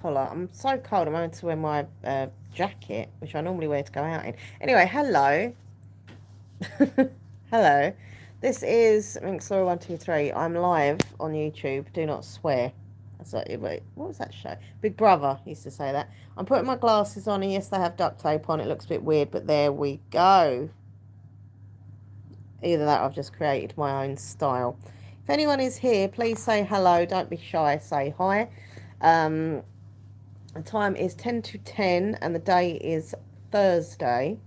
collar. I'm so cold. I'm having to wear my jacket, which I normally wear to go out in. Anyway, hello. Hello. This is Minxlaw123. I'm live on YouTube. Do not swear. That's like, wait, what was that show? Big Brother used to say that. I'm putting my glasses on, and yes, they have duct tape on. It looks a bit weird, but there we go. Either that or I've just created my own style. If anyone is here, please say hello. Don't be shy. Say hi. Um, the time is 10 to 10 and the day is Thursday.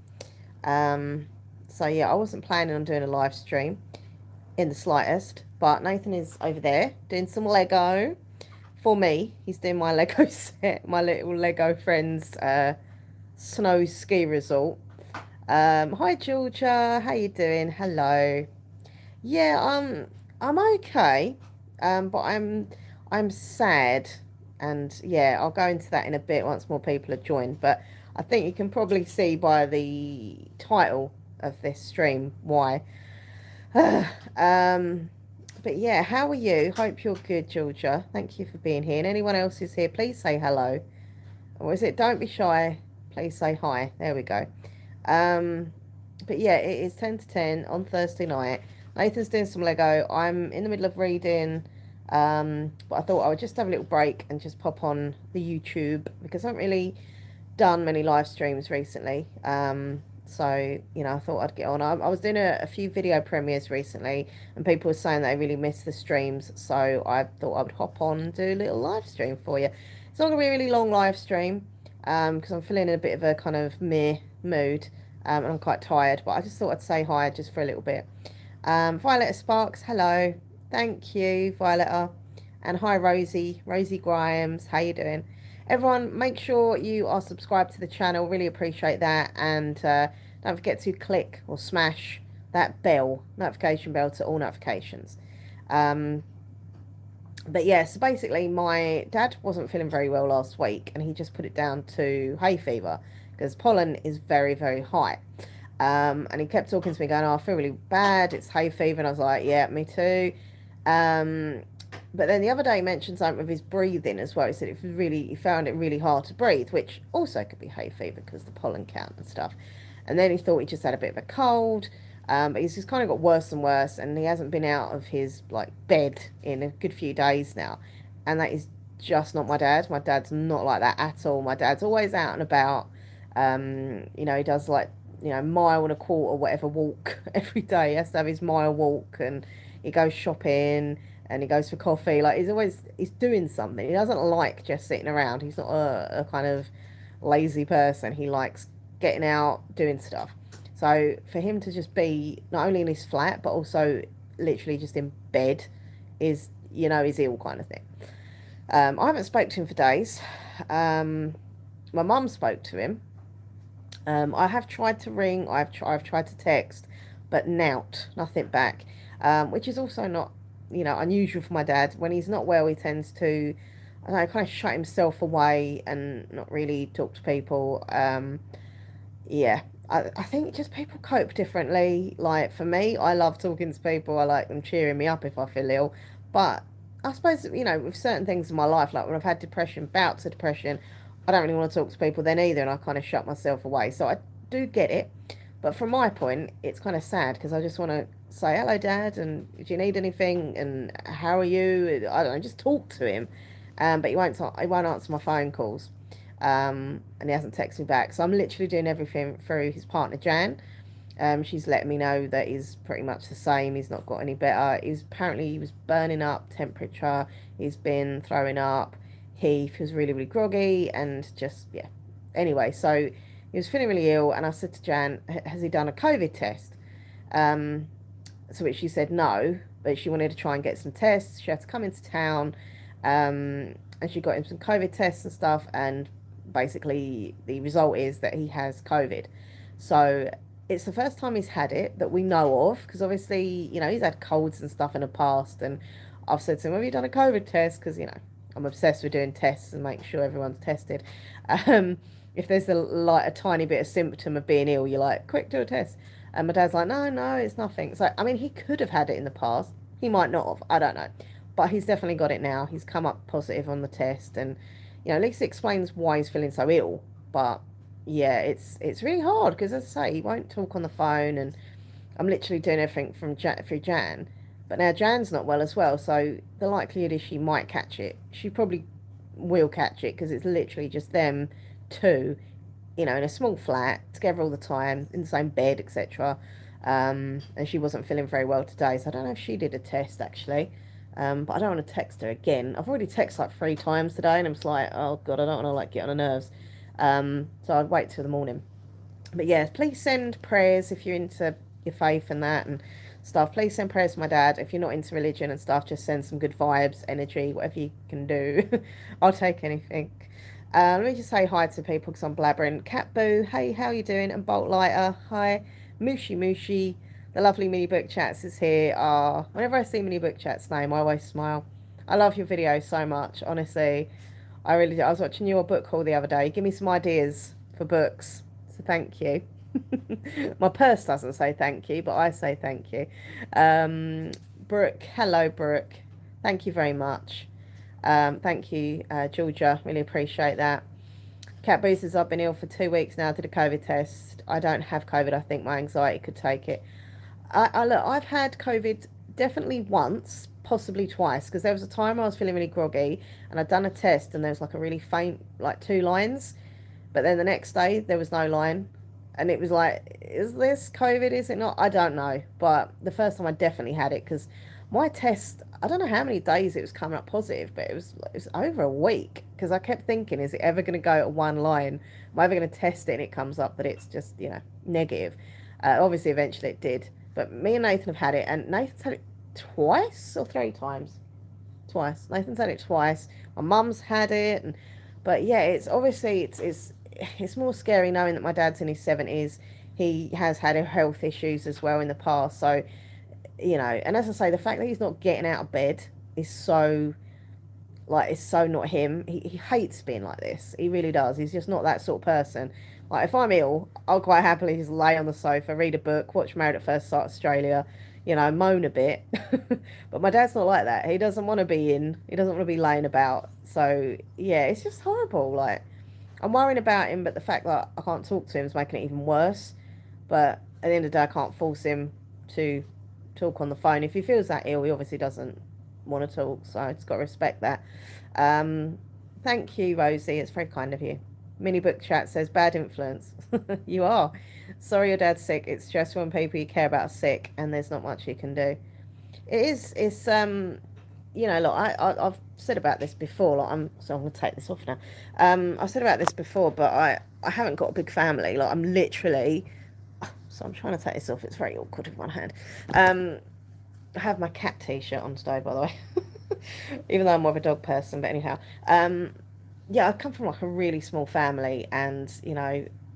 Um, so, yeah, I wasn't planning on doing a live stream in the slightest. But Nathan is over there doing some Lego for me. He's doing my Lego set, my little Lego friends snow ski resort. Hi Georgia, how you doing? Hello. Yeah, I'm okay. But I'm sad, and yeah, I'll go into that in a bit once more people have joined. But I think you can probably see by the title of this stream why. um, but yeah, how are you? Hope you're good, Georgia. Thank you for being here. And anyone else who's here, please say hello. Or is it don't be shy? Please say hi. There we go. Um, but yeah, it is 10 to 10 on Thursday night. Nathan's doing some Lego. I'm in the middle of reading, but I thought I would just have a little break and just pop on the YouTube because I haven't really done many live streams recently. So, I thought I'd get on. I was doing a few video premieres recently, and people were saying that they really missed the streams. So I thought I would hop on and do a little live stream for you. It's not going to be a really long live stream because I'm feeling in a bit of a kind of meh mood and I'm quite tired. But I just thought I'd say hi just for a little bit. Violetta Sparks, hello. Thank you, Violetta. And hi, Rosie Grimes. How you doing? Everyone, make sure you are subscribed to the channel. Really appreciate that. And don't forget to click or smash that bell, notification bell to all notifications. But yeah, so basically my dad wasn't feeling very well last week and he just put it down to hay fever because pollen is very, very high. And he kept talking to me going, oh, I feel really bad. It's hay fever. And I was like, yeah, me too. But then the other day he mentioned something with his breathing as well. He said he found it really hard to breathe, which also could be hay fever because the pollen count and stuff. And then he thought he just had a bit of a cold. But he's just kind of got worse and worse, and he hasn't been out of his bed in a good few days now. And that is just not my dad. My dad's not like that at all. My dad's always out and about. He does mile and a quarter, whatever walk every day. He has to have his mile walk, and he goes shopping and he goes for coffee. He's doing something. He doesn't like just sitting around. He's not a kind of lazy person. He likes getting out, doing stuff. So for him to just be not only in his flat but also literally just in bed is ill kind of thing. I haven't spoke to him for days. My mum spoke to him. I have tried to ring. I've tried to text, but nothing back. Which is also not unusual for my dad. When he's not well, he tends to I don't know, kind of shut himself away and not really talk to people. Yeah, I think just people cope differently. Like for me, I love talking to people. I like them cheering me up if I feel ill. But I suppose, with certain things in my life, like when I've had depression, bouts of depression, I don't really want to talk to people then either, and I kind of shut myself away. So I do get it. But from my point, it's kind of sad because I just want to say, hello, Dad, and do you need anything? And how are you? I don't know, just talk to him. But he won't answer my phone calls. And he hasn't texted me back. So I'm literally doing everything through his partner Jan. She's letting me know that he's pretty much the same. He's not got any better. He was burning up, temperature. He's been throwing up. He feels really, really groggy and just yeah. Anyway, so he was feeling really ill, and I said to Jan, "Has he done a COVID test?" Um, so which she said no, but she wanted to try and get some tests. She had to come into town, and she got him some COVID tests and stuff, and basically the result is that he has COVID. So it's the first time he's had it that we know of, because obviously, he's had colds and stuff in the past, and I've said to him, have you done a COVID test? Because, I'm obsessed with doing tests and making sure everyone's tested. Um, if there's a tiny bit of symptom of being ill, you're like, quick, do a test. And my dad's like, no, it's nothing. So, I mean, he could have had it in the past. He might not have. I don't know. But he's definitely got it now. He's come up positive on the test, and at least it explains why he's feeling so ill. But yeah, it's really hard because, as I say, he won't talk on the phone, and I'm literally doing everything from through Jan. But now Jan's not well as well, so the likelihood is she might catch it. She probably will catch it because it's literally just them two, in a small flat together all the time in the same bed, etc. And she wasn't feeling very well today, so I don't know if she did a test actually. But I don't want to text her again. I've already texted like 3 times today, and I'm just like, oh god, I don't want to like get on her nerves. So I'd wait till the morning. But yeah, please send prayers if you're into your faith and that and stuff. Please send prayers to my dad. If you're not into religion and stuff, just send some good vibes, energy, whatever you can do. I'll take anything. Let me just say hi to people because I'm blabbering. Cat Boo, hey, how you doing? And Bolt Lighter, hi. Mushy Mushy, the lovely Mini Book Chats is here. Whenever I see Mini Book Chats' name, I always smile. I love your videos so much, honestly. I really do. I was watching your book haul the other day. Give me some ideas for books. So thank you. My purse doesn't say thank you, but I say thank you. Brooke, hello, Brooke. Thank you very much. Thank you, Georgia. Really appreciate that. Cat Boosters, I've been ill for 2 weeks now. Did a COVID test. I don't have COVID. I think my anxiety could take it. Look, I've had COVID definitely once, possibly twice, because there was a time I was feeling really groggy and I'd done a test and there was like a really faint, like 2 lines. But then the next day there was no line. And it was like, is this COVID? Is it not? I don't know. But the first time I definitely had it because my test, I don't know how many days it was coming up positive, but it was over a week because I kept thinking, is it ever going to go at one line? Am I ever going to test it and it comes up that it's just, negative? Obviously, eventually it did. But me and Nathan have had it, and Nathan's had it twice or 3 times. Twice. Nathan's had it twice. My mum's had it, but yeah, it's obviously it's more scary knowing that my dad's in his 70s. He has had health issues as well in the past. So, and as I say, the fact that he's not getting out of bed is so, like, it's so not him. He hates being like this. He really does. He's just not that sort of person. Like, if I'm ill, I'll quite happily just lay on the sofa, read a book, watch Married at First Sight Australia, moan a bit. But my dad's not like that. He doesn't want to be in. He doesn't want to be laying about. So, yeah, it's just horrible. Like, I'm worrying about him, but the fact that I can't talk to him is making it even worse. But at the end of the day, I can't force him to talk on the phone. If he feels that ill, he obviously doesn't want to talk, so I just got to respect that. Thank you, Rosie. It's very kind of you. Mini Book Chat says, bad influence. You are. Sorry your dad's sick. It's just when people you care about are sick and there's not much you can do. Look, I've said about this before. Like, I'm going to take this off now. I've said about this before, but I haven't got a big family. Like, I'm literally, so I'm trying to take this off. It's very awkward with one hand. I have my cat t-shirt on today, by the way, even though I'm more of a dog person. But anyhow, yeah, I come from like a really small family, and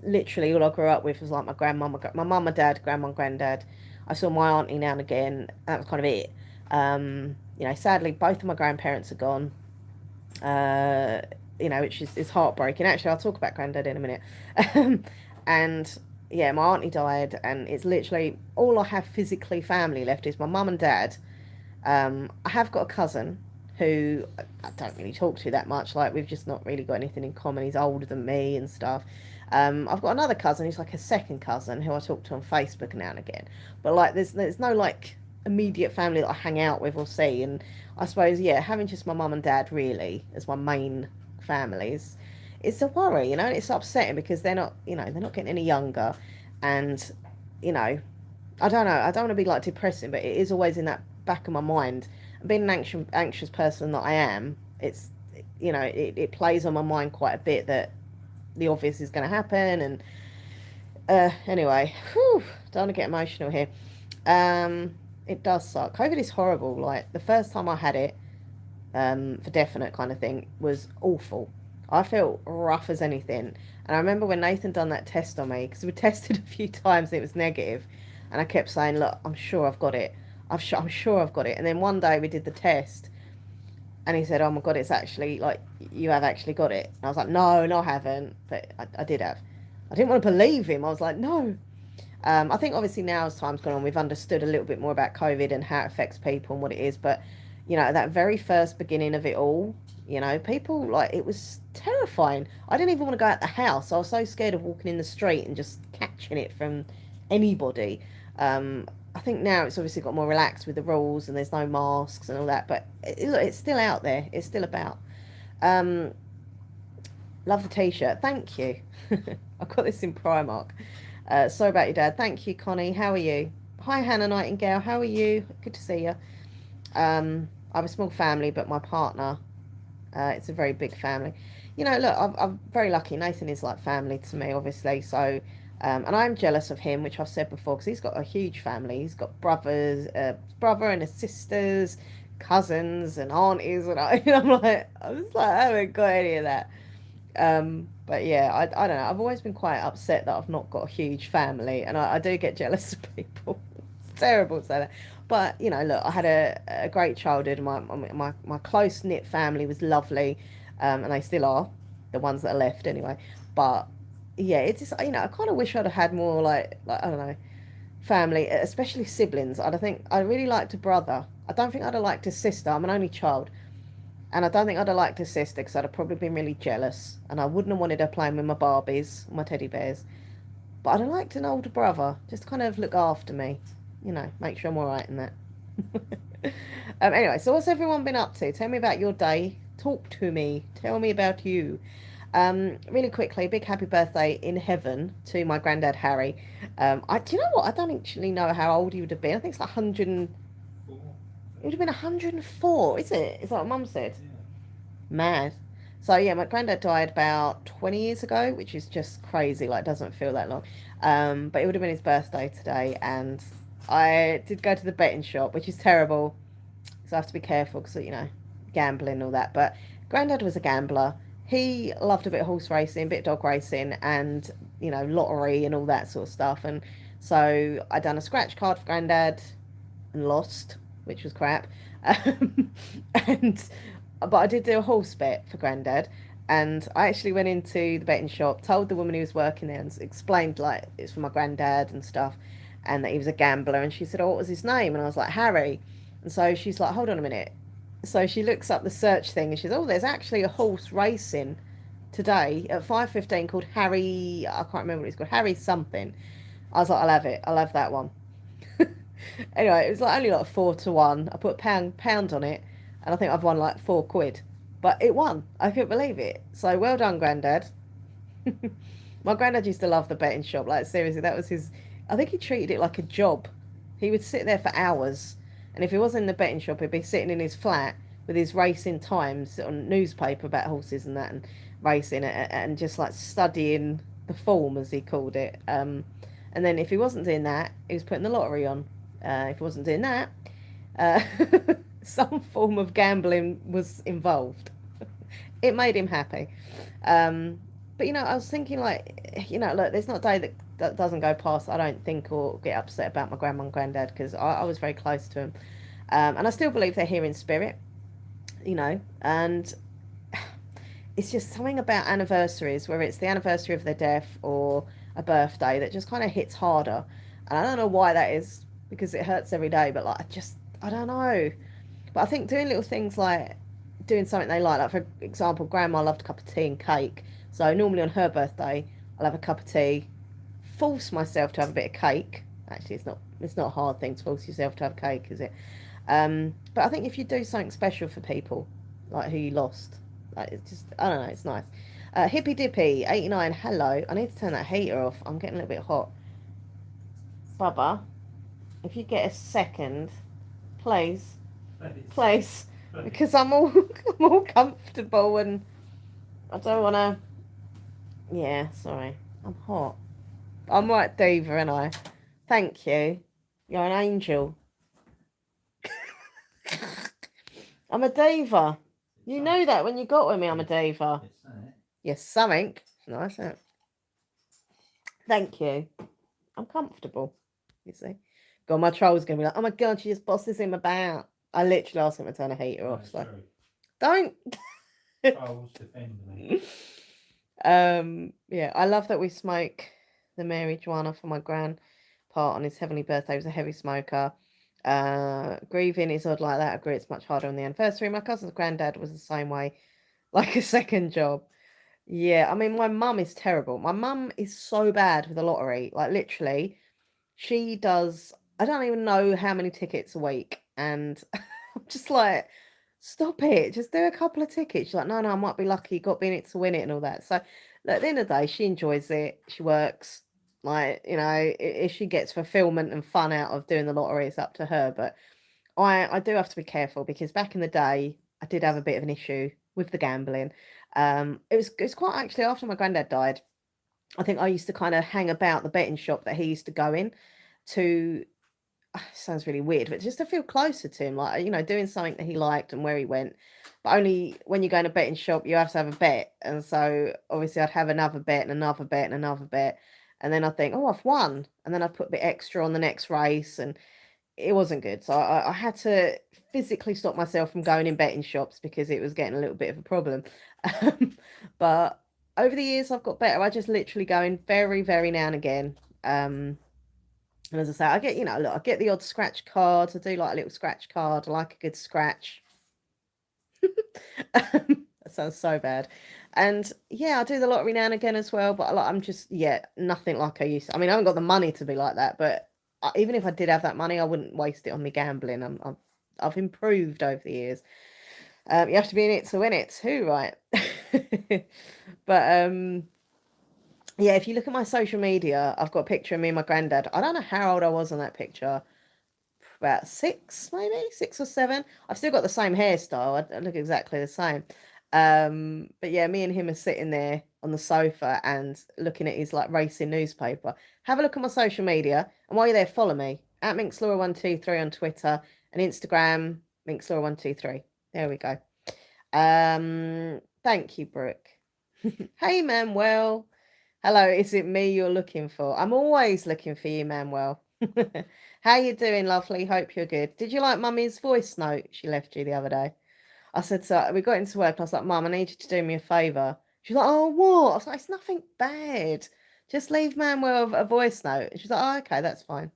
literally all I grew up with was like my grandmama, my mum, my dad, grandma, granddad. I saw my auntie now and again. That was kind of it. Sadly, both of my grandparents are gone. Which is heartbreaking. Actually, I'll talk about granddad in a minute. And yeah, my auntie died, and it's literally all I have physically family left is my mum and dad. I have got a cousin who I don't really talk to that much. Like, we've just not really got anything in common. He's older than me and stuff. I've got another cousin who's like a second cousin who I talk to on Facebook now and again. But like, there's no like immediate family that I hang out with or see. And I suppose, yeah, having just my mum and dad really as my main families, it's a worry, and it's upsetting because they're not getting any younger. And, I don't know, I don't want to be like depressing, but it is always in that back of my mind. And being an anxious person that I am, it's, it plays on my mind quite a bit that the obvious is going to happen. And anyway, don't want to get emotional here. It does suck. COVID is horrible. Like, the first time I had it, for definite kind of thing, was awful. I felt rough as anything. And I remember when Nathan done that test on me, because we tested a few times and it was negative, and I kept saying, look, I'm sure I've got it. I'm sure I've got it. And then one day we did the test, and he said, oh my God, it's actually, like, you have actually got it. And I was like, no, I haven't. But I did have. I didn't want to believe him. I was like, no. I think obviously now as time's gone on, we've understood a little bit more about COVID and how it affects people and what it is. But, at that very first beginning of it all, You know, people like it was terrifying. I didn't even want to go out the house. I was so scared of walking in the street and just catching it from anybody. I think now it's obviously got more relaxed with the rules and there's no masks and all that, but look, it's still out there. It's still about. Um, Love the t-shirt. Thank you. I got this in Primark. Sorry about your dad. Thank you, Connie. How are you? Hi, Hannah Nightingale. How are you? Good to see you. I have a small family, but my partner, it's a very big family. You know, look, I'm very lucky. Nathan is like family to me, obviously. So, and I'm jealous of him, which I've said before, because he's got a huge family. He's got brothers, brother and his sisters, cousins and aunties, and I was like, I haven't got any of that. But yeah, I don't know. I've always been quite upset that I've not got a huge family, and I do get jealous of people. It's terrible to say that. But you know, look, I had a great childhood. My close knit family was lovely, and they still are, the ones that are left anyway. But yeah, it's just I kind of wish I'd have had more like I don't know family, especially siblings. I think I really liked a brother. I don't think I'd have liked a sister. I'm an only child. And I don't think I'd have liked a sister because I'd have probably been really jealous. And I wouldn't have wanted her playing with my Barbies, my teddy bears. But I'd have liked an older brother, just to kind of look after me. Make sure I'm alright in that. Anyway, so what's everyone been up to? Tell me about your day. Talk to me. Tell me about you. Really quickly, big happy birthday in heaven to my granddad Harry. Do you know what? I don't actually know how old he would have been. I think it's like 100. It would have been 104, is it? Is that what Mum said? Mad. So yeah, my granddad died about 20 years ago, which is just crazy. Like, doesn't feel that long. But it would have been his birthday today, and I did go to the betting shop, which is terrible. So I have to be careful because gambling and all that. But granddad was a gambler. He loved a bit of horse racing, a bit of dog racing, and lottery and all that sort of stuff. And so I done a scratch card for granddad and lost, which was crap. Um, and but I did do a horse bet for Grandad, and I actually went into the betting shop, told the woman who was working there, and explained like it's for my granddad and stuff, and that he was a gambler. And she said, "Oh, what was his name?" And I was like, "Harry." And so she's like, "Hold on a minute." So she looks up the search thing, and she's, "Oh, there's actually a horse racing today at 5:15 called Harry. I can't remember what it's called. Harry something." I was like, "I'll have it. I'll have that one." Anyway, it was like only like 4-1. I put pound on it, and I think I've won like £4. But it won. I couldn't believe it. So well done, Grandad. My granddad used to love the betting shop. Like seriously, that was his. I think he treated it like a job. He would sit there for hours, and if he wasn't in the betting shop, he'd be sitting in his flat with his racing times on newspaper about horses and that, and racing, and just like studying the form as he called it. And then if he wasn't doing that, he was putting the lottery on. If he wasn't doing that, uh, some form of gambling was involved. It made him happy. But I was thinking like, look, there's not a day that doesn't go past I don't think or get upset about my grandma and granddad because I was very close to them. And I still believe they're here in spirit, and it's just something about anniversaries, whether it's the anniversary of their death or a birthday, that just kind of hits harder. And I don't know why that is because it hurts every day, but like, I don't know. But I think doing little things like doing something they like for example, grandma loved a cup of tea and cake. So normally on her birthday, I'll have a cup of tea, force myself to have a bit of cake. Actually, it's not a hard thing to force yourself to have cake, is it? But I think if you do something special for people, like who you lost, like it's just, I don't know, it's nice. Hippy Dippy, 89, hello. I need to turn that heater off. I'm getting a little bit hot. Bubba, if you get a second, please, please, because I'm all I'm all comfortable and I don't want to. Yeah, sorry, I'm hot. I'm right, diva, and I. Thank you. You're an angel. I'm a diva. You know that when you got with me, I'm a diva. Yes, something. Nice, isn't it? Thank you. I'm comfortable. You see. God, my troll's gonna be like, oh my god, she just bosses him about. I literally asked him to turn the heater off. So don't. Trolls defend me. Yeah, I love that we smoke the Mary Juana for my grandpa on his heavenly birthday. He was a heavy smoker. Grieving is odd like that. I agree, it's much harder on the anniversary. My cousin's granddad was the same way. like a second job. Yeah, I mean, my mum is terrible. My mum is so bad with the lottery. Like, literally, she does, I don't even know how many tickets a week. And I'm just like, stop it. Just do a couple of tickets. She's like, no, I might be lucky. Got to be in it to win it and all that. So, look, at the end of the day, she enjoys it. She works. Like, if she gets fulfillment and fun out of doing the lottery, it's up to her. But I do have to be careful because back in the day, I did have a bit of an issue with the gambling. It was quite actually after my granddad died. I think I used to kind of hang about the betting shop that he used to go in to. Sounds really weird, but just to feel closer to him, like doing something that he liked and where he went. But only when you go in a betting shop, you have to have a bet, and so obviously I'd have another bet and another bet and another bet, and then I think, oh, I've won, and then I'd put a bit extra on the next race, and it wasn't good. So I had to physically stop myself from going in betting shops because it was getting a little bit of a problem. Um, but over the years, I've got better. I just literally go in very, very now and again. And as I say, I get, look, I get the odd scratch cards. I do like a little scratch card. I like a good scratch. That sounds so bad. And yeah, I do the lottery now and again as well. But I'm just, yeah, nothing like I used to. I mean, I haven't got the money to be like that. But even if I did have that money, I wouldn't waste it on me gambling. I've improved over the years. You have to be in it to win it too, right? But yeah, if you look at my social media, I've got a picture of me and my granddad. I don't know how old I was on that picture. About six, maybe 6 or 7. I've still got the same hairstyle. I look exactly the same. But yeah, me and him are sitting there on the sofa and looking at his like racing newspaper. Have a look at my social media, and while you're there, follow me at Minxlaura123 on Twitter and Instagram, Minxlaura123. There we go. Thank you, Brooke. Hey, Manuel. Hello, is it me you're looking for? I'm always looking for you, Manuel. How you doing, lovely? Hope you're good. Did you like Mummy's voice note she left you the other day? I said, so we got into work and I was like, Mum, I need you to do me a favour. She's like, oh, what? I was like, it's nothing bad. Just leave Manuel a voice note. And she's like, oh, okay, that's fine.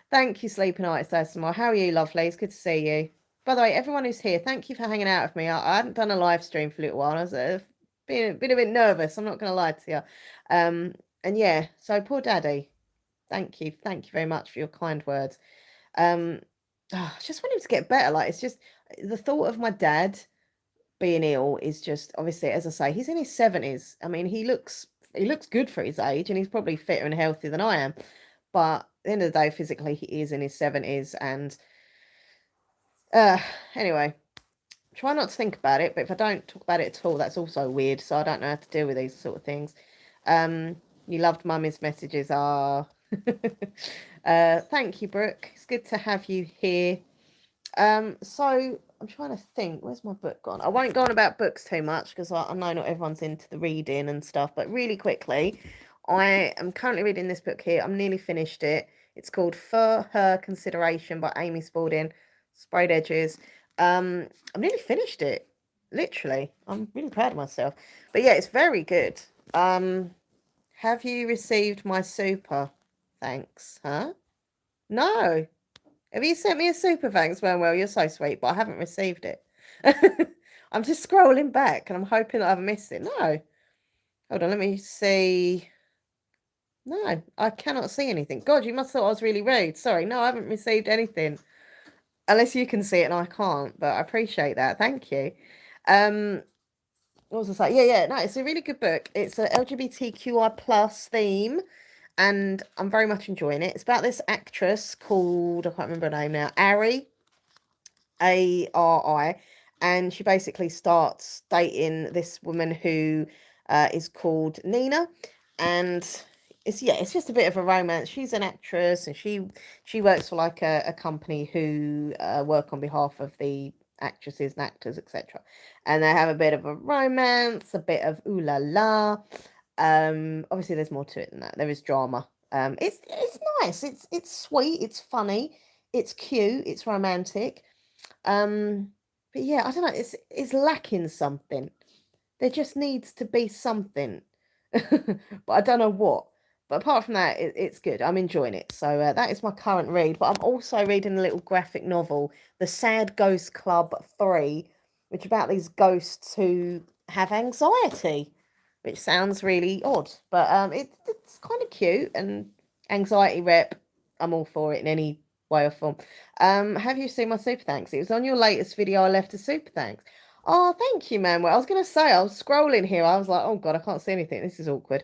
Thank you, Sleeping Artist Asmore. How are you, lovely? It's good to see you. By the way, everyone who's here, thank you for hanging out with me. I hadn't done a live stream for a little while. I was been a bit nervous. I'm not going to lie to you. And yeah, so poor Daddy. Thank you very much for your kind words. I just want him to get better. Like it's just the thought of my dad being ill is just obviously, as I say, he's in his 70s. I mean, he looks good for his age, and he's probably fitter and healthier than I am. But at the end of the day, physically, he is in his 70s, and uh, anyway, try not to think about it. But if I don't talk about it at all, that's also weird. So I don't know how to deal with these sort of things. You loved Mummy's messages are. Thank you, Brooke. It's good to have you here. So I'm trying to think. Where's my book gone? I won't go on about books too much because I know not everyone's into the reading and stuff. But really quickly, I am currently reading this book here. I'm nearly finished it. It's called For Her Consideration by Amy Spalding. Sprayed edges. I've nearly finished it. Literally, I'm really proud of myself. But yeah, it's very good. Have you received my super? Thanks, huh? No. Have you sent me a super thanks, Manuel? You're so sweet, but I haven't received it. I'm just scrolling back and I'm hoping that I've missed it. No. Hold on, let me see. No, I cannot see anything. God, you must have thought I was really rude. Sorry, no, I haven't received anything. Unless you can see it and I can't, but I appreciate that. Thank you. What was I say? Yeah, no, it's a really good book. It's a LGBTQI plus theme, and I'm very much enjoying it. It's about this actress called, I can't remember her name now, Ari, and she basically starts dating this woman who is called Nina, and it's just a bit of a romance. She's an actress, and she works for like a company who work on behalf of the actresses and actors, etc. And they have a bit of a romance, a bit of ooh la la. Obviously, there's more to it than that. There is drama. It's nice. It's sweet. It's funny. It's cute. It's romantic. But yeah, I don't know. It's lacking something. There just needs to be something, but I don't know what. But apart from that, it's good. I'm enjoying it. So that is my current read. But I'm also reading a little graphic novel, The Sad Ghost Club 3, which is about these ghosts who have anxiety, which sounds really odd, but it's kind of cute. And anxiety rep, I'm all for it in any way or form. Have you seen my super thanks? It was on your latest video. I left a super thanks. Oh, thank you, man. Well, I was going to say, I was scrolling here. I was like, oh God, I can't see anything. This is awkward.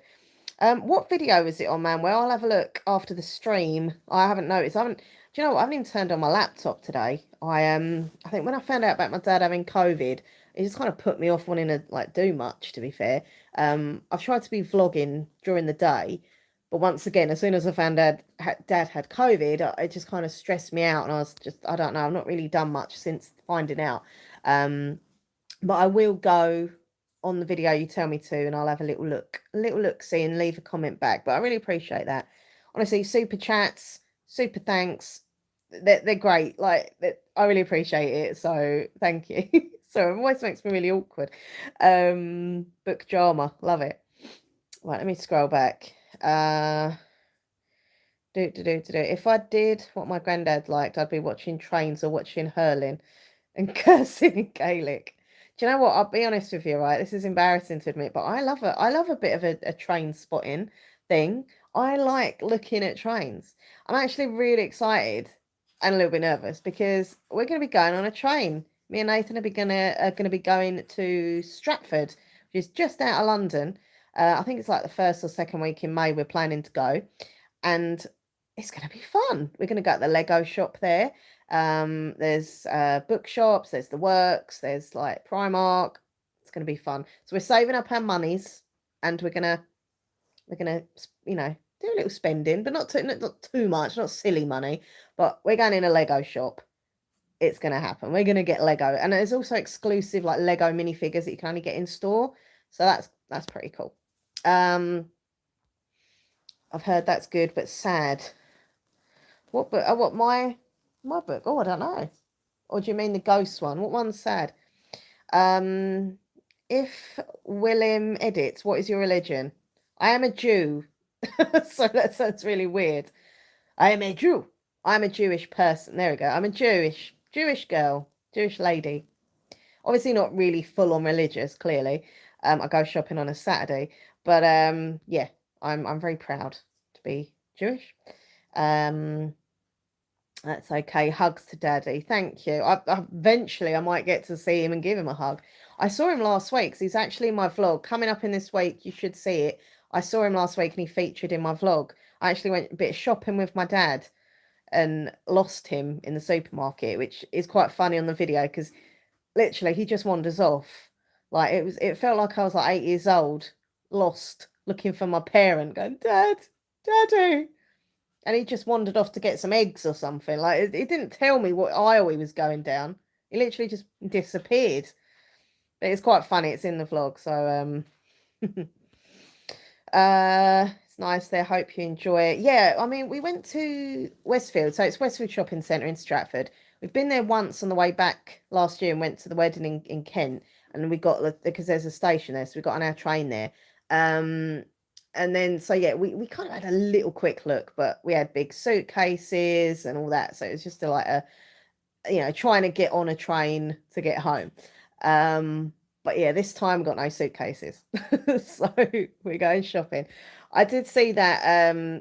What video is it on, Manuel? I'll have a look after the stream. I haven't noticed. I haven't. Do you know what? I haven't even turned on my laptop today. I think when I found out about my dad having COVID, it just kind of put me off wanting to like do much. To be fair, I've tried to be vlogging during the day, but once again, as soon as I found out dad had COVID, it just kind of stressed me out, and I don't know. I've not really done much since finding out. But I will go on the video you tell me to, and I'll have a little look, see, and leave a comment back. But I really appreciate that. Honestly, super chats, super thanks. They're great. Like, I really appreciate it. So thank you. So it always makes me really awkward. Book drama, love it. Right, let me scroll back. If I did what my granddad liked, I'd be watching trains or watching hurling and cursing in Gaelic. Do you know what? I'll be honest with you, right? This is embarrassing to admit, but I love a bit of a train spotting thing. I like looking at trains. I'm actually really excited and a little bit nervous because we're going to be going on a train. Me and Nathan are gonna be going to Stratford, which is just out of London. I think it's like the first or second week in May. We're planning to go, and it's going to be fun. We're going to go to the Lego shop there. There's bookshops, there's the works, there's like Primark. It's going to be fun. So we're saving up our monies, and we're gonna do a little spending, but not too much, not silly money. But we're going in a Lego shop. It's going to happen. We're going to get Lego, and there's also exclusive like Lego minifigures that you can only get in store. So that's pretty cool. I've heard that's good, but sad. What book? Oh, what my book? Oh, I don't know. Or do you mean the ghost one? What one's sad? If William edits, what is your religion? I am a Jew. So that sounds really weird. I am a Jew. I'm a Jewish person. There we go. I'm a Jewish girl, Jewish lady. Obviously not really full on religious, clearly. I go shopping on a Saturday. But yeah, I'm very proud to be Jewish. That's okay. Hugs to Daddy. Thank you. Eventually I might get to see him and give him a hug. I saw him last week because he's actually in my vlog. Coming up in this week, you should see it. I saw him last week and he featured in my vlog. I actually went a bit shopping with my dad and lost him in the supermarket, which is quite funny on the video because literally he just wanders off. Like it felt like I was like 8 years old, lost, looking for my parent, going, Dad, Daddy. And he just wandered off to get some eggs or something. Like it didn't tell me what aisle he was going down. He literally just disappeared. But it's quite funny. It's in the vlog, so it's nice there. Hope you enjoy it. Yeah, I mean, we went to Westfield, so it's Westfield Shopping Centre in Stratford. We've been there once on the way back last year and went to the wedding in Kent, and we got because there's a station there, so we got on our train there. And then so yeah, we kind of had a little quick look, but we had big suitcases and all that, so it was just like trying to get on a train to get home. But yeah, this time got no suitcases. So we're going shopping. I did see that.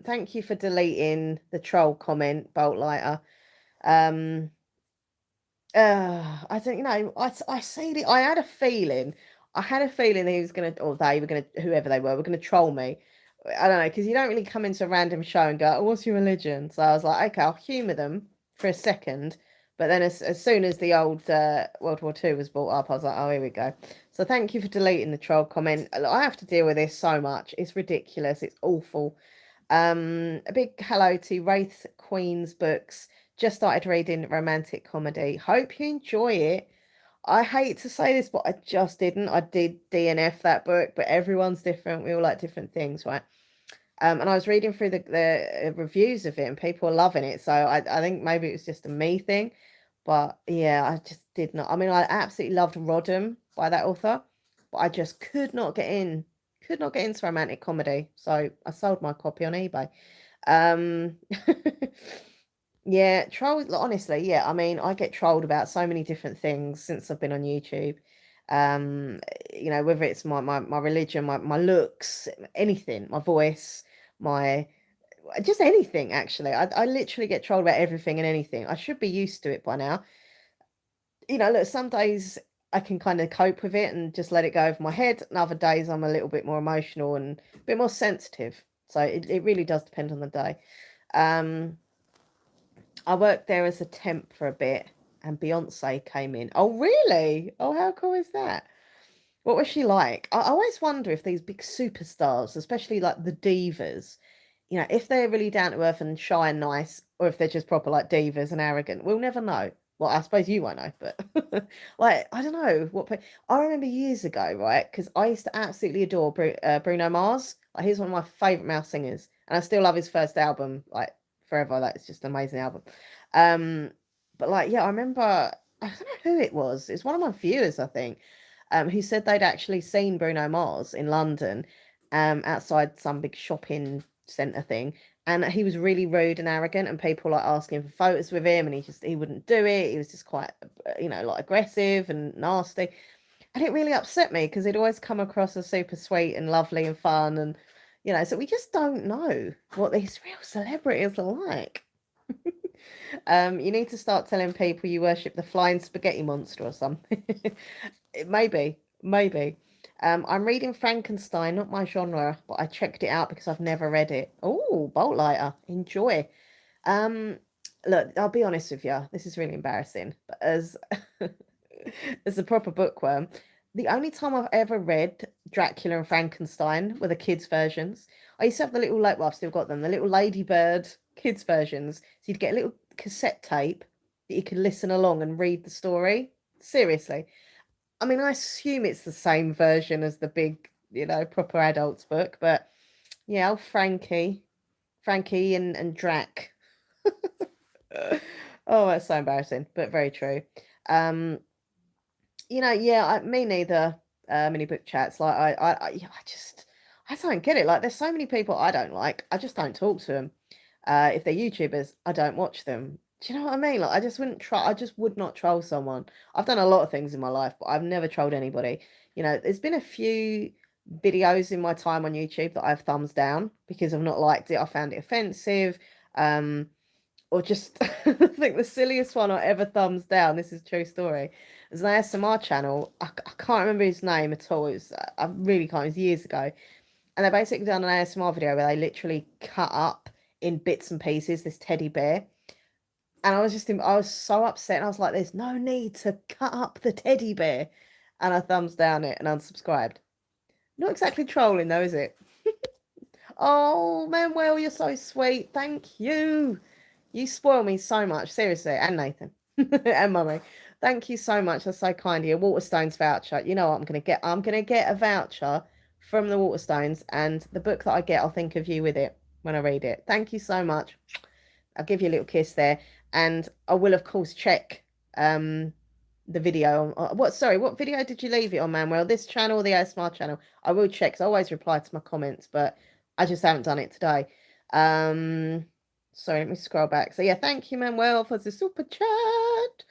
Thank you for deleting the troll comment, Bolt Lighter. I think I see it. I had a feeling. I had a feeling he was gonna, or they were gonna, whoever they were gonna troll me. I don't know, because you don't really come into a random show and go, oh, "What's your religion?" So I was like, "Okay, I'll humour them for a second." But then as soon as the old World War II was brought up, I was like, "Oh, here we go." So thank you for deleting the troll comment. I have to deal with this so much. It's ridiculous. It's awful. A big hello to Wraith Queen's books. Just started reading romantic comedy. Hope you enjoy it. I hate to say this, but I just didn't. I did DNF that book, but everyone's different. We all like different things, right? And I was reading through the reviews of it, and people are loving it. So I think maybe it was just a me thing, but yeah, I just did not. I mean, I absolutely loved Rodham by that author, but I just could not get into romantic comedy. So I sold my copy on eBay. Yeah, trolls, honestly, yeah. I mean, I get trolled about so many different things since I've been on YouTube. Um, whether it's my religion, my looks, anything, my voice, my just anything actually. I literally get trolled about everything and anything. I should be used to it by now. Look, some days I can kind of cope with it and just let it go over my head, and other days I'm a little bit more emotional and a bit more sensitive. So it really does depend on the day. Um, I worked there as a temp for a bit, and Beyonce came in. Oh, really? Oh, how cool is that? What was she like? I always wonder if these big superstars, especially like the divas, if they're really down to earth and shy and nice, or if they're just proper like divas and arrogant. We'll never know. Well, I suppose you won't know, but like I don't know what. I remember years ago, right? Because I used to absolutely adore Bruno Mars. Like, he's one of my favorite male singers, and I still love his first album, like forever. That's just an amazing album. Um, but like, yeah, I remember. I don't know who it was. It's one of my viewers, I think, who said they'd actually seen Bruno Mars in London, outside some big shopping centre thing, and he was really rude and arrogant, and people like asking for photos with him, and he wouldn't do it. He was just quite, like aggressive and nasty, and it really upset me because he'd always come across as super sweet and lovely and fun, and so we just don't know what these real celebrities are like. You need to start telling people you worship the flying spaghetti monster or something. Maybe. I'm reading Frankenstein, not my genre, but I checked it out because I've never read it. Oh, Bolt Lighter, enjoy. Um, Look, I'll be honest with you. This is really embarrassing, but as as a proper bookworm, the only time I've ever read Dracula and Frankenstein were the kids' versions. I used to have the little, like, well, I've still got them, the little Ladybird kids' versions. So you'd get a little cassette tape that you could listen along and read the story. Seriously. I mean, I assume it's the same version as the big, proper adults book, but yeah, old Frankie and Drac. Oh, that's so embarrassing, but very true. Um, yeah, me neither. Mini book chats, like yeah, I don't get it. Like, there's so many people I don't like. I just don't talk to them. If they're YouTubers, I don't watch them. Do you know what I mean? Like, I just wouldn't try. I just would not troll someone. I've done a lot of things in my life, but I've never trolled anybody. There's been a few videos in my time on YouTube that I've thumbs down because I've not liked it. I found it offensive. Um, or just I think the silliest one I ever thumbs down. This is a true story. There's an ASMR channel. I can't remember his name at all. I really can't. It was years ago, and they basically done an ASMR video where they literally cut up in bits and pieces this teddy bear, and I was so upset. And I was like, "There's no need to cut up the teddy bear," and I thumbs down it and unsubscribed. Not exactly trolling though, is it? Oh, Manuel, you're so sweet. Thank you. You spoil me so much, seriously, and Nathan and Mummy. Thank you so much. That's so kind of you. Waterstones voucher. You know what I'm gonna get? I'm gonna get a voucher from the Waterstones, and the book that I get, I'll think of you with it when I read it. Thank you so much. I'll give you a little kiss there, and I will of course check the video. What video did you leave it on, Manuel? This channel, the ASMR channel? I will check. 'Cause I always reply to my comments, but I just haven't done it today. Sorry, let me scroll back. So yeah, thank you, Manuel, for the super chat.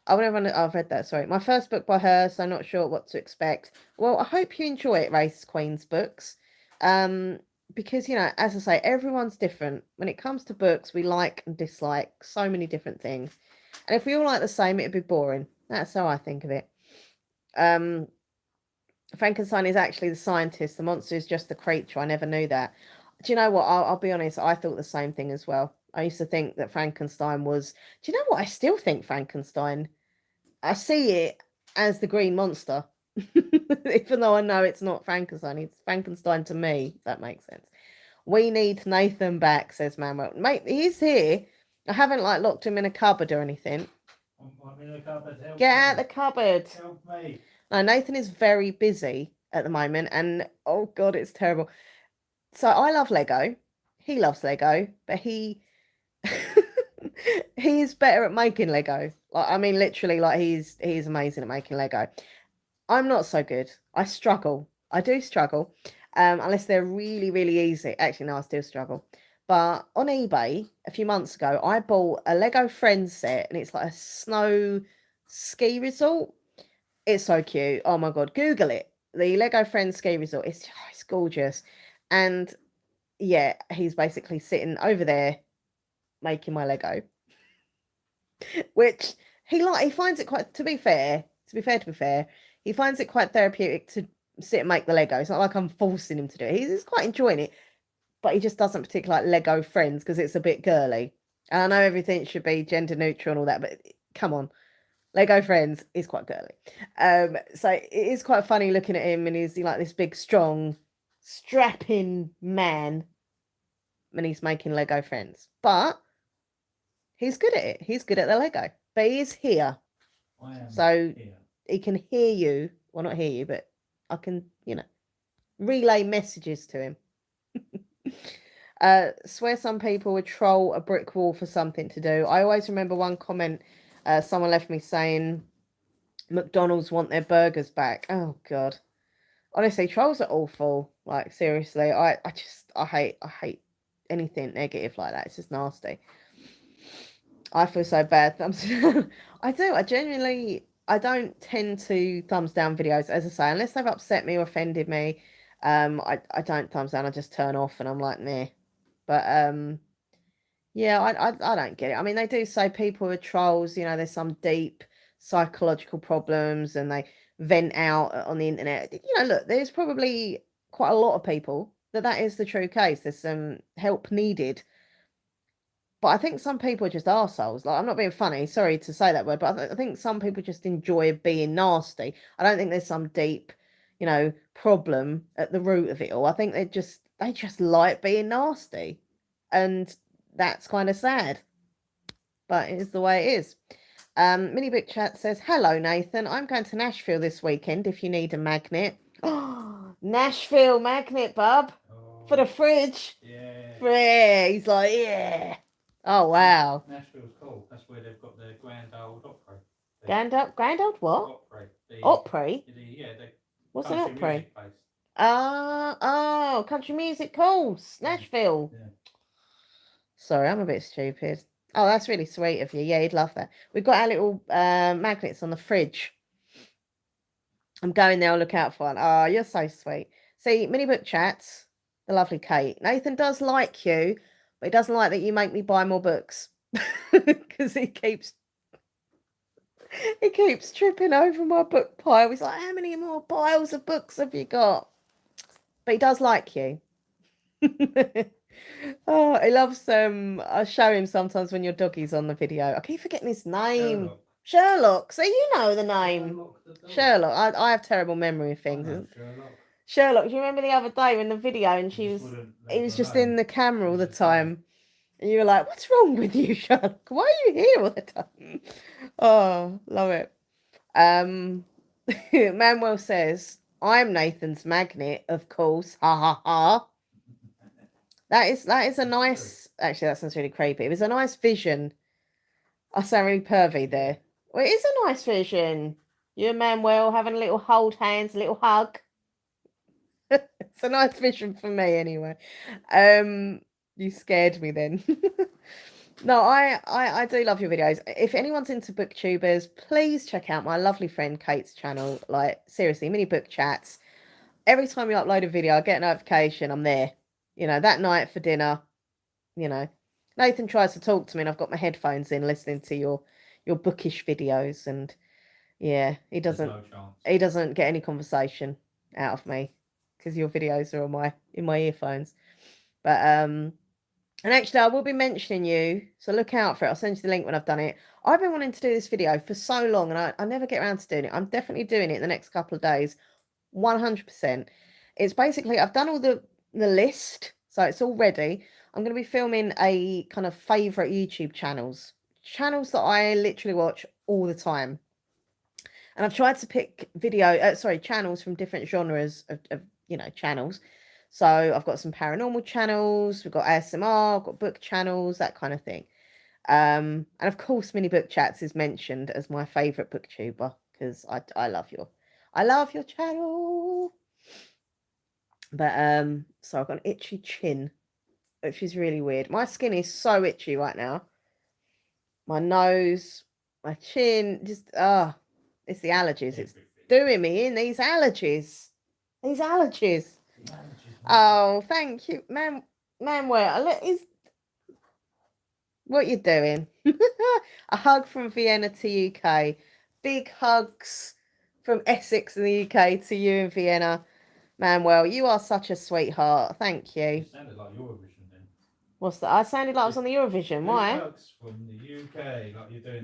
I've read that. Sorry, my first book by her, so I'm not sure what to expect. Well, I hope you enjoy it, Race Queen's books, because as I say, everyone's different. When it comes to books, we like and dislike so many different things, and if we all like the same, it'd be boring. That's how I think of it. Um, Frankenstein is actually the scientist. The monster is just the creature. I never knew that. Do you know what? I'll be honest. I thought the same thing as well. I used to think that Frankenstein was. Do you know what? I still think Frankenstein. I see it as the green monster, even though I know it's not Frankenstein. It's Frankenstein to me. If that makes sense. We need Nathan back, says Manuel. Mate, he's here. I haven't like locked him in a cupboard or anything. I'm in the cupboard. Help Get me. out the cupboard. Help me. No, Nathan is very busy at the moment, and oh god, it's terrible. So I love Lego. He loves Lego, but he he is better at making Lego. Like, I mean, literally, like he's amazing at making Lego. I'm not so good. I struggle. I do struggle. Unless they're really, really easy. Actually, no, I still struggle. But on eBay a few months ago, I bought a Lego Friends set, and it's like a snow ski resort. It's so cute. Oh my god, Google it. The Lego Friends ski resort. It's gorgeous. And yeah, he's basically sitting over there making my Lego, which he finds it quite. To be fair, he finds it quite therapeutic to sit and make the Lego. It's not like I'm forcing him to do it. He's quite enjoying it, but he just doesn't particularly like Lego Friends because it's a bit girly. And I know everything should be gender neutral and all that, but come on, Lego Friends is quite girly. So it is quite funny looking at him, and he's like this big, strong, strapping man, and he's making Lego Friends. But he's good at it. He's good at the Lego. But he is here, so here. he can hear you. Well, not hear you, but I can, relay messages to him. Swear some people would troll a brick wall for something to do. I always remember one comment someone left me saying McDonald's want their burgers back. Oh god. Honestly, trolls are awful. Like seriously, I hate anything negative like that. It's just nasty. I feel so bad. I do. I don't tend to thumbs down videos, as I say, unless they've upset me or offended me. I don't thumbs down. I just turn off, and I'm like, nah. But yeah, I don't get it. I mean, they do say people are trolls. There's some deep psychological problems, and they vent out on the internet. Look, there's probably quite a lot of people that is the true case. There's some help needed. But I think some people are just arseholes. Like, I'm not being funny, sorry to say that word, but I think some people just enjoy being nasty. I don't think there's some deep, problem at the root of it all. I think they just like being nasty. And that's kind of sad. But it is the way it is. Mini Book Chat says, hello, Nathan. I'm going to Nashville this weekend if you need a magnet. Oh, Nashville magnet, bub. For the fridge. Yeah. He's like, yeah. Oh, wow. Nashville's cool. That's where they've got the Grand Old Opry. Grand old what? Opry. Opry? Yeah, the What's an country opry? music place. Oh, country music course. Nashville. Yeah. Sorry, I'm a bit stupid. Oh, that's really sweet of you. Yeah, you'd love that. We've got our little magnets on the fridge. I'm going there. I'll look out for one. Oh, you're so sweet. See, Mini Book Chats, the lovely Kate. Nathan does like you, but he doesn't like that you make me buy more books. Because he keeps tripping over my book pile. He's like, how many more piles of books have you got? But he does like you. Oh, he loves I show him sometimes when your doggy's on the video. I keep forgetting his name. Sherlock. So you know the name. Sherlock. I have terrible memory of things. Sherlock. Do you remember the other day in the video and he was just in the camera all the time? And you were like, what's wrong with you, Sherlock? Why are you here all the time? Oh, love it. Manuel says, I'm Nathan's magnet, of course. Ha ha ha. That is a nice. Actually, that sounds really creepy. It was a nice vision. I sound really pervy there. Well, it is a nice vision. You and Manuel having a little hold hands, a little hug. It's a nice vision for me, anyway. You scared me then. No, I do love your videos. If anyone's into booktubers, please check out my lovely friend Kate's channel. Like, seriously, Mini Book Chats. Every time you upload a video, I get a notification. I'm there. That night for dinner. Nathan tries to talk to me, and I've got my headphones in, listening to your bookish videos, and yeah, he doesn't get any conversation out of me because your videos are in my earphones. But and actually, I will be mentioning you, so look out for it. I'll send you the link when I've done it. I've been wanting to do this video for so long, and I never get around to doing it. I'm definitely doing it in the next couple of days, 100%. It's basically, I've done all the list, so it's all ready. I'm going to be filming a kind of favourite YouTube channels that I literally watch all the time. And I've tried to pick channels from different genres of channels. So I've got some paranormal channels, we've got ASMR, I've got book channels, that kind of thing. And of course, Mini Book Chats is mentioned as my favourite booktuber because I love your channel. But so I've got an itchy chin. which is really weird. My skin is so itchy right now. My nose, my chin, just it's the allergies. It's doing me in, these allergies. These allergies. Oh, thank you, man. Manuel, is what you're doing. A hug from Vienna to UK. Big hugs from Essex in the UK to you in Vienna. Manuel, you are such a sweetheart. Thank you. You sounded like Eurovision then. What's that? I sounded like I was on the Eurovision. Why? Big hugs from the UK, like you're doing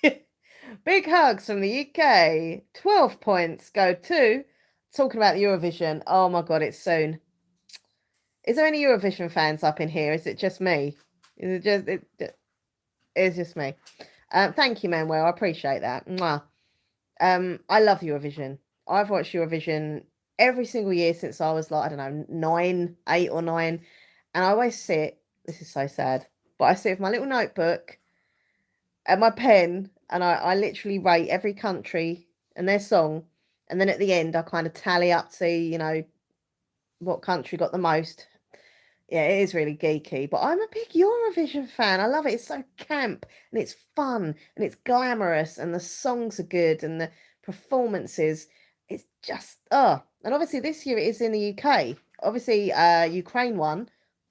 the. Big hugs from the UK. 12 points go to talking about the Eurovision. Oh my God, it's soon. Is there any Eurovision fans up in here? Is it just me? Is it just it's just me? Thank you, Manuel. I appreciate that. Mwah. I love Eurovision. I've watched Eurovision every single year since I was like, I don't know, 8 or 9. And I always sit, this is so sad, but I sit with my little notebook and my pen and I literally rate every country and their song. And then at the end, I kind of tally up, see, you know, what country got the most. Yeah, it is really geeky, but I'm a big Eurovision fan. I love it. It's so camp and it's fun and it's glamorous and the songs are good and the performances. It's just and obviously this year it is in the UK. Obviously, Ukraine won,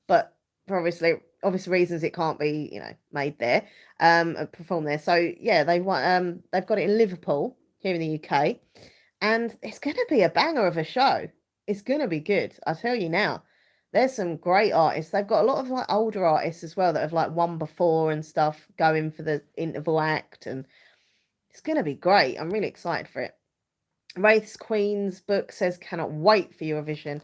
but for obvious reasons it can't be, you know, made there, performed there. So yeah, they won. They've got it in Liverpool here in the UK, and it's going to be a banger of a show. It's going to be good. I tell you now. There's some great artists. They've got a lot of like older artists as well that have like won before and stuff going for the interval act, and it's going to be great. I'm really excited for it. Wraith's Queen's book says cannot wait for Eurovision.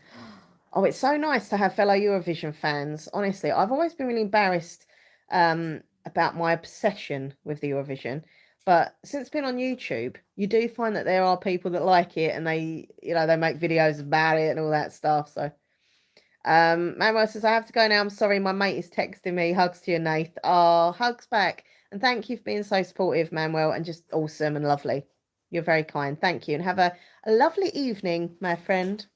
Oh, it's so nice to have fellow Eurovision fans. Honestly, I've always been really embarrassed about my obsession with the Eurovision. But since being on YouTube, you do find that there are people that like it and they, you know, they make videos about it and all that stuff. So Manuel says, I have to go now. I'm sorry, my mate is texting me. Hugs to you, Nath. Oh, hugs back. And thank you for being so supportive, Manuel, and just awesome and lovely. You're very kind. Thank you. And have a lovely evening, my friend.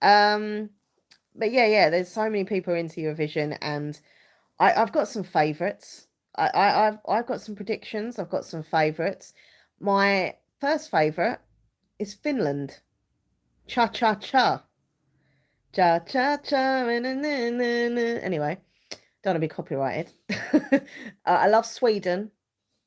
But yeah, there's so many people into Eurovision, and I've got some favourites. I've got some predictions. I've got some favourites. My first favourite is Finland. Cha cha cha. Cha cha cha. Anyway, don't want to be copyrighted. I love Sweden.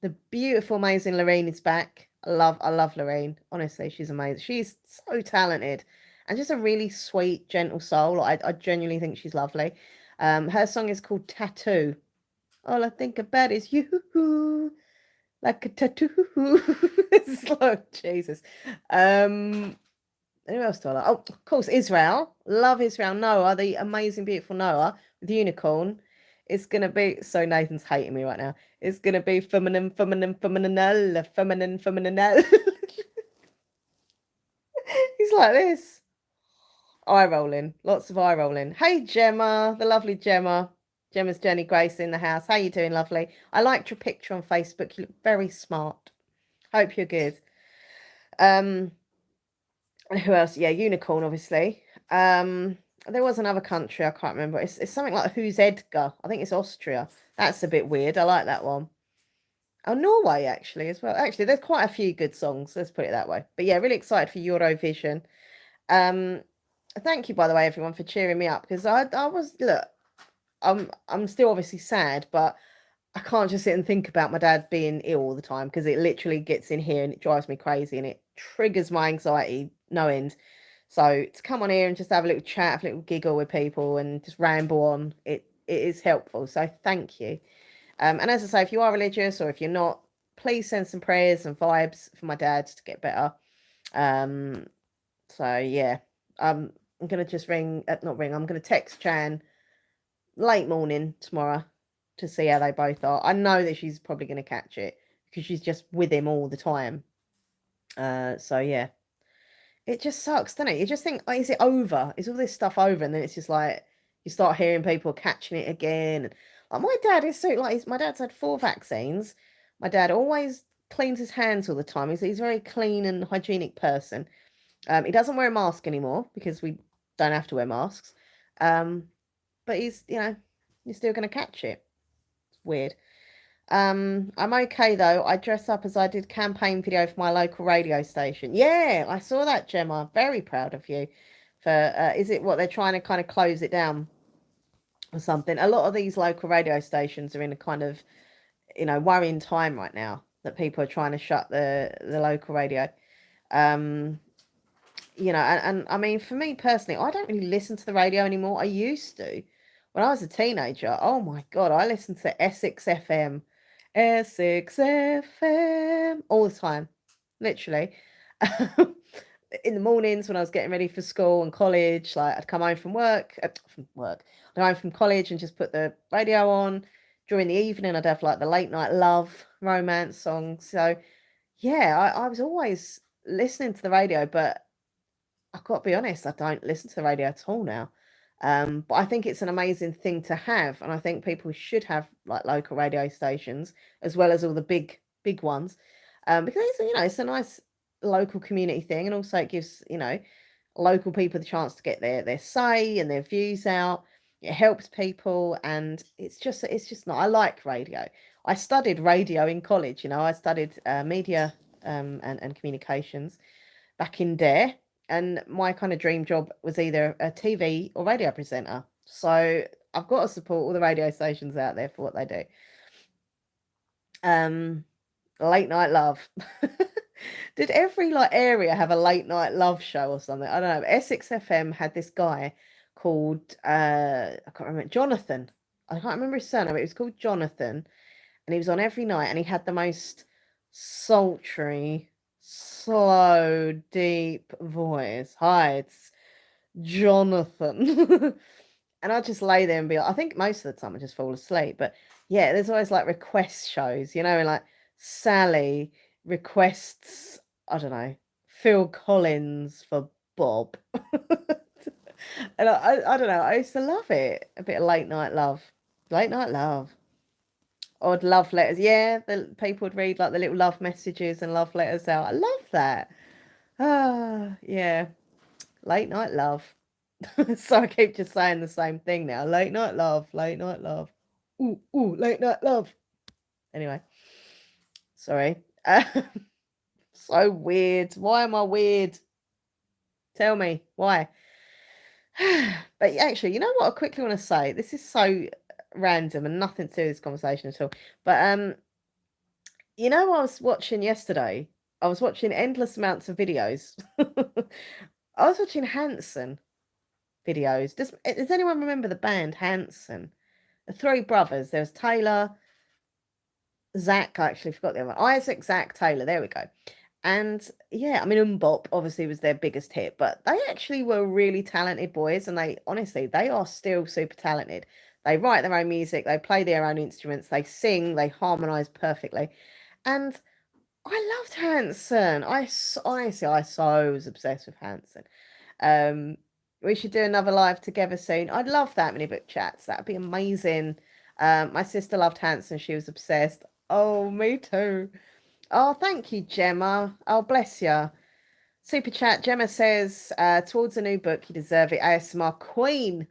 The beautiful, amazing Loreen is back. I love Loreen. Honestly, she's amazing. She's so talented and just a really sweet, gentle soul. I genuinely think she's lovely. Her song is called Tattoo. All I think about is you, like a tattoo. It's like Jesus. Who else do I like? Oh, of course, Israel. Love Israel. Noah, the amazing, beautiful Noah with Unicorn. It's gonna be so Nathan's hating me right now. It's gonna be feminine. He's like this. Eye rolling. Lots of eye rolling. Hey Gemma, the lovely Gemma. Gemma's Jenny Grace in the house. How you doing, lovely? I liked your picture on Facebook. You look very smart. Hope you're good. Who else? Yeah, Unicorn, obviously. There was another country, I can't remember. It's something like Who's Edgar? I think it's Austria. That's a bit weird. I like that one. Oh, Norway, actually, as well. Actually, there's quite a few good songs. Let's put it that way. But yeah, really excited for Eurovision. Thank you, by the way, everyone, for cheering me up, because I was, look, I'm still obviously sad, but I can't just sit and think about my dad being ill all the time, because it literally gets in here and it drives me crazy and it triggers my anxiety no end. So to come on here and just have a little chat, have a little giggle with people and just ramble on, it is helpful. So thank you. And as I say, if you are religious or if you're not, please send some prayers and vibes for my dad to get better. So yeah, I'm gonna just I'm gonna text Chan late morning tomorrow to see how they both are. I know that she's probably gonna catch it because she's just with him all the time. So yeah. It just sucks, doesn't it? You just think, oh, is it over? Is all this stuff over? And then it's just like you start hearing people catching it again. Like my dad is so like my dad's had 4 vaccines. My dad always cleans his hands all the time. He's a very clean and hygienic person. He doesn't wear a mask anymore because we don't have to wear masks. But but he's, you're still going to catch it. It's weird. I'm okay though. I dress up as I did campaign video for my local radio station. Yeah, I saw that, Gemma. Very proud of you. For is it what they're trying to kind of close it down or something? A lot of these local radio stations are in a kind of, worrying time right now that people are trying to shut the local radio. Um, and I mean, for me personally, I don't really listen to the radio anymore. I used to. When I was a teenager, oh my God, I listened to Essex FM. Essex FM all the time, literally. In the mornings when I was getting ready for school and college, like I'd come home from work, I'd come home from college and just put the radio on. During the evening, I'd have like the late night love romance songs. So yeah, I was always listening to the radio, but I've got to be honest, I don't listen to the radio at all now. But I think it's an amazing thing to have, and I think people should have like local radio stations as well as all the big ones, because it's a nice local community thing, and also it gives local people the chance to get their say and their views out. It helps people, and it's just not. I like radio. I studied radio in college. I studied media and communications back in there, and my kind of dream job was either a TV or radio presenter. So I've got to support all the radio stations out there for what they do. Late night love. Did every area have a late night love show or something? I don't know. Essex FM had this guy called I can't remember, Jonathan. I can't remember his surname. It was called Jonathan, and he was on every night, and he had the most sultry, slow, deep voice. Hi, it's Jonathan. And I'd just lay there and be like, I think most of the time I just fall asleep. But yeah, there's always like request shows, and like Sally requests, I don't know, Phil Collins for Bob. And I don't know, I used to love it. A bit of late night love. Late night love. Odd love letters. Yeah, the people would read like the little love messages and love letters out. I love that. Ah, yeah. Late night love. So I keep just saying the same thing now. Late night love, late night love. Ooh, late night love. Anyway, sorry. So weird. Why am I weird? Tell me why. But actually, you know what I quickly want to say? This is so random and nothing to do with this conversation at all. But I was watching yesterday. I was watching endless amounts of videos. I was watching Hanson videos. Does anyone remember the band Hanson? The three brothers. There was Taylor, Zach. I actually forgot the other one. Isaac, Zach, Taylor. There we go. And yeah, I mean, obviously was their biggest hit, but they actually were really talented boys, and they are still super talented. They write their own music, they play their own instruments, they sing, they harmonize perfectly, and I loved Hanson. Honestly, I so was obsessed with Hanson. We should do another live together soon. I'd love that many book chats. That'd be amazing. My sister loved Hanson. She was obsessed. Oh, me too. Oh, thank you, Gemma. Oh, bless you. Super chat. Gemma says, towards a new book, you deserve it. ASMR Queen.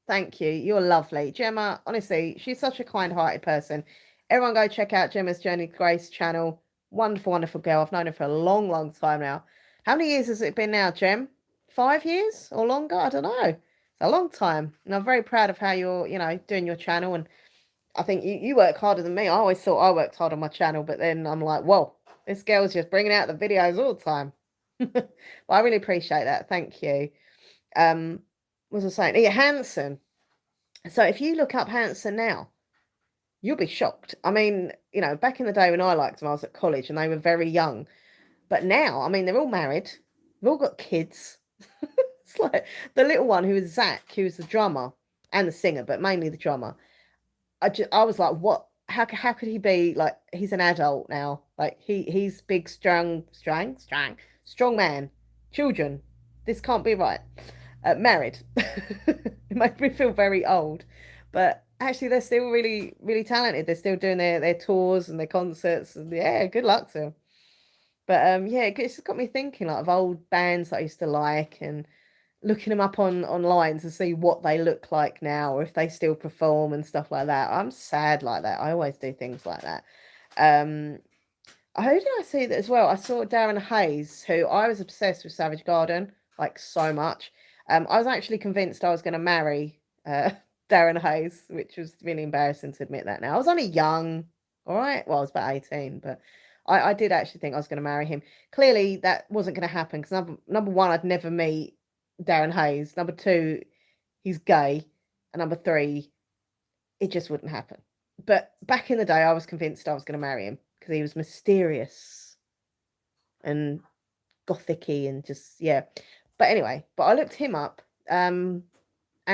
Thank you. You're lovely. Gemma, honestly, she's such a kind-hearted person. Everyone go check out Gemma's Journey to Grace channel. Wonderful, wonderful girl. I've known her for a long, long time now. How many years has it been now, Gem? 5 years or longer? I don't know. It's a long time. And I'm very proud of how you're, doing your channel. And I think you work harder than me. I always thought I worked hard on my channel, but then I'm like, whoa, this girl's just bringing out the videos all the time. But I really appreciate that. Thank you. What was I saying? Yeah, Hanson. So if you look up Hanson now, you'll be shocked. I mean, back in the day when I liked them, I was at college and they were very young. But now, I mean, they're all married. They've all got kids. It's like the little one who is Zach, who is the drummer and the singer, but mainly the drummer. I was like, what? How could he be like? He's an adult now. Like he's big, strong man. Children. This can't be right. Married. It made me feel very old, but actually they're still really, really talented. They're still doing their tours and their concerts, and yeah, good luck to them. But yeah, it's got me thinking like of old bands that I used to like, and looking them up online to see what they look like now, or if they still perform and stuff like that. I'm sad like that. I always do things like that. Um, who did I see that as well? I saw Darren Hayes, who I was obsessed with Savage Garden, like so much. I was actually convinced I was going to marry Darren Hayes, which was really embarrassing to admit that now. I was only young, all right? Well, I was about 18, but I did actually think I was going to marry him. Clearly, that wasn't going to happen because number one, I'd never meet Darren Hayes. Number two, he's gay. And number three, it just wouldn't happen. But back in the day, I was convinced I was going to marry him because he was mysterious and gothicy and just, yeah. But anyway, but I looked him up. And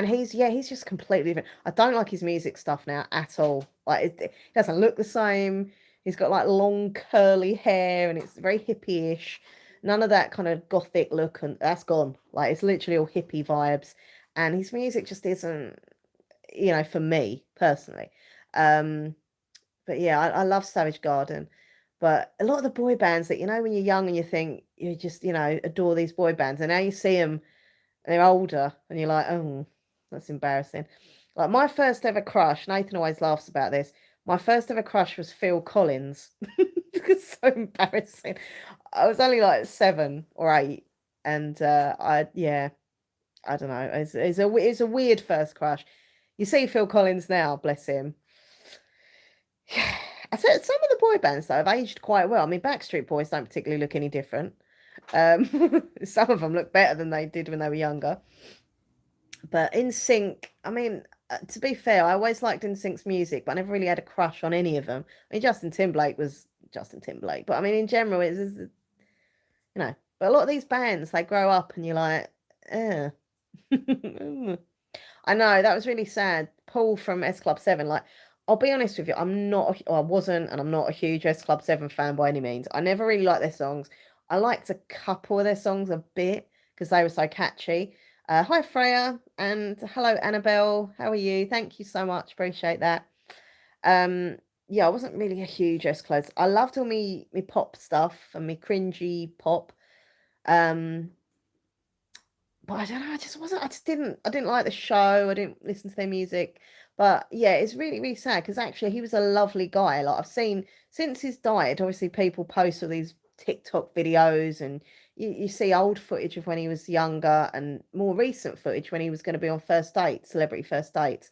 he's just completely different. I don't like his music stuff now at all. Like it doesn't look the same. He's got like long curly hair and it's very hippie-ish. None of that kind of gothic look, and that's gone. Like it's literally all hippie vibes. And his music just isn't, for me personally. Um, but yeah, I love Savage Garden. But a lot of the boy bands that, when you're young and you think you just, adore these boy bands, and now you see them and they're older and you're like, oh, that's embarrassing. Like my first ever crush, Nathan always laughs about this. My first ever crush was Phil Collins. It's so embarrassing. I was only like 7 or 8, and I don't know. It's a weird first crush. You see Phil Collins now, bless him. I said some of the boy bands though have aged quite well. I mean, Backstreet Boys don't particularly look any different. Some of them look better than they did when they were younger. But NSYNC, I mean, to be fair, I always liked NSYNC's music, but I never really had a crush on any of them. I mean, Justin Timberlake was Justin Timberlake, but I mean, in general, But a lot of these bands, they grow up and you're like, eh. I know that was really sad. Paul from S Club 7, like, I'll be honest with you, I wasn't, and I'm not a huge S Club 7 fan by any means. I never really liked their songs. I liked a couple of their songs a bit because they were so catchy. Hi Freya, and hello Annabelle. How are you? Thank you so much. Appreciate that. Yeah, I wasn't really a huge S Club. I loved all me pop stuff and me cringy pop. But I don't know, I didn't like the show, I didn't listen to their music. But yeah, it's really, really sad because actually he was a lovely guy. Like I've seen since he's died, obviously people post all these TikTok videos and you see old footage of when he was younger and more recent footage when he was going to be on First Dates, Celebrity First Dates,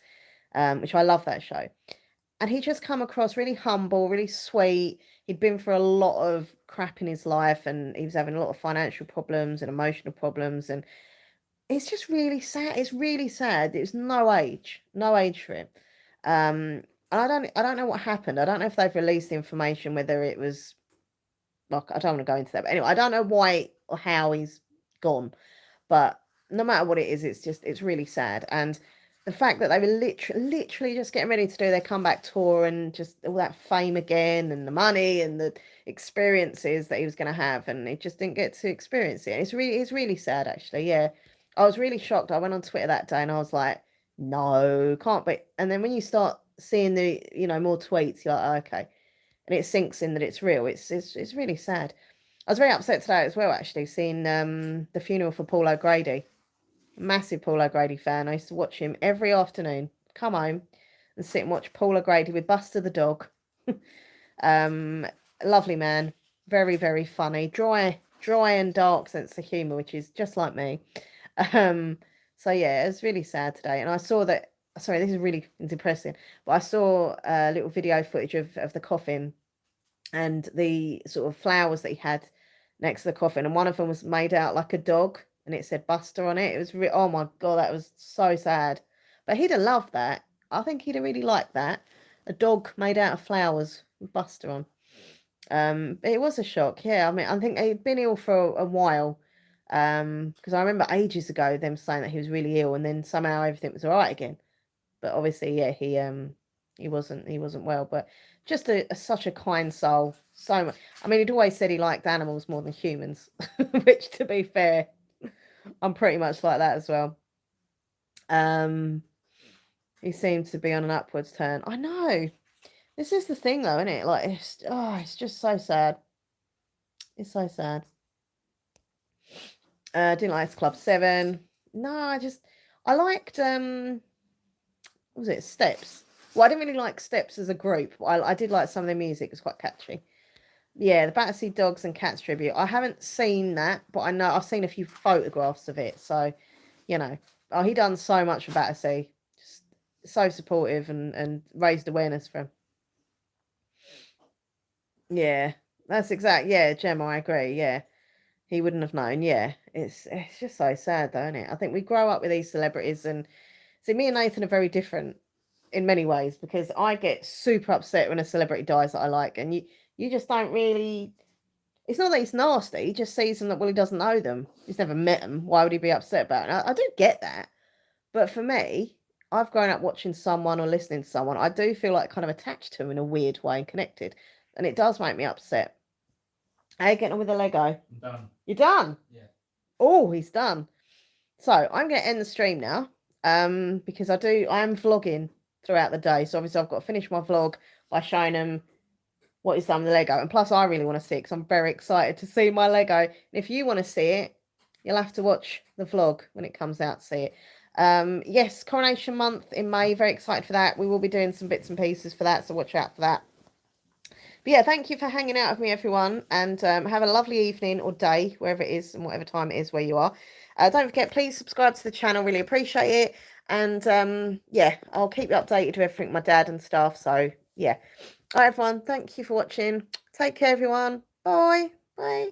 which I love that show. And he just come across really humble, really sweet. He'd been through a lot of crap in his life and he was having a lot of financial problems and emotional problems, and it's just really sad. It's really sad. There's no age for him. And I don't know what happened. I don't know if they've released the information, whether it was like, I don't want to go into that. But anyway, I don't know why or how he's gone. But no matter what it is, it's really sad. And the fact that they were literally just getting ready to do their comeback tour and just all that fame again and the money and the experiences that he was going to have, and he just didn't get to experience it. It's really sad, actually. Yeah, I was really shocked. I went on Twitter that day and I was like, no, can't be. And then when you start seeing the more tweets, you're like, oh, okay, and it sinks in that it's real. It's really sad. I was very upset today as well, actually, seeing the funeral for Paul O'Grady. Massive Paul O'Grady fan. I used to watch him every afternoon. Come home and sit and watch Paul O'Grady with Buster the dog. um, Lovely man, very very funny, dry and dark sense of humour, which is just like me. Um, so yeah, it was really sad today, and I saw that. Sorry, this is really depressing, but I saw a little video footage of the coffin and the sort of flowers that he had next to the coffin, and one of them was made out like a dog, and it said Buster on it. It was oh my god, that was so sad. But he'd have loved that. I think he'd have really liked that. A dog made out of flowers with Buster on. It was a shock. Yeah, I mean, I think he'd been ill for a while. Because I remember ages ago them saying that he was really ill, and then somehow everything was all right again. But obviously, yeah, he wasn't well. But just such a kind soul. So much. I mean, he'd always said he liked animals more than humans, which, to be fair, I'm pretty much like that as well. Um, he seemed to be on an upwards turn. I know. This is the thing, though, isn't it? Like, it's just so sad. It's so sad. Didn't like Club 7. No, I liked what was it, Steps? Well, I didn't really like Steps as a group, but I did like some of their music. It was quite catchy. Yeah, the Battersea Dogs and Cats tribute. I haven't seen that, but I know I've seen a few photographs of it. So, you know, oh, he done so much for Battersea. Just so supportive and raised awareness for him. Yeah, that's exact. Yeah, Gem, I agree. Yeah, he wouldn't have known. Yeah, it's just so sad, though, isn't it? I think we grow up with these celebrities, and see, me and Nathan are very different in many ways because I get super upset when a celebrity dies that I like, and you just don't really. It's not that he's nasty. He just sees them that well, he doesn't know them. He's never met them. Why would he be upset about it? I do get that, but for me, I've grown up watching someone or listening to someone. I do feel like kind of attached to him in a weird way and connected, and it does make me upset. How you getting on with the Lego? I'm done. You're done. Yeah. Oh, he's done. So I'm going to end the stream now. Because I am vlogging throughout the day. So obviously I've got to finish my vlog by showing them what he's done with the Lego. And plus I really want to see it because I'm very excited to see my Lego. And if you want to see it, you'll have to watch the vlog when it comes out to see it. Yes, Coronation Month in May. Very excited for that. We will be doing some bits and pieces for that. So watch out for that. But yeah, thank you for hanging out with me, everyone. And have a lovely evening or day, wherever it is and whatever time it is where you are. Don't forget, please subscribe to the channel. Really appreciate it. And yeah, I'll keep you updated with everything my dad and stuff. So yeah. All right, everyone. Thank you for watching. Take care, everyone. Bye. Bye.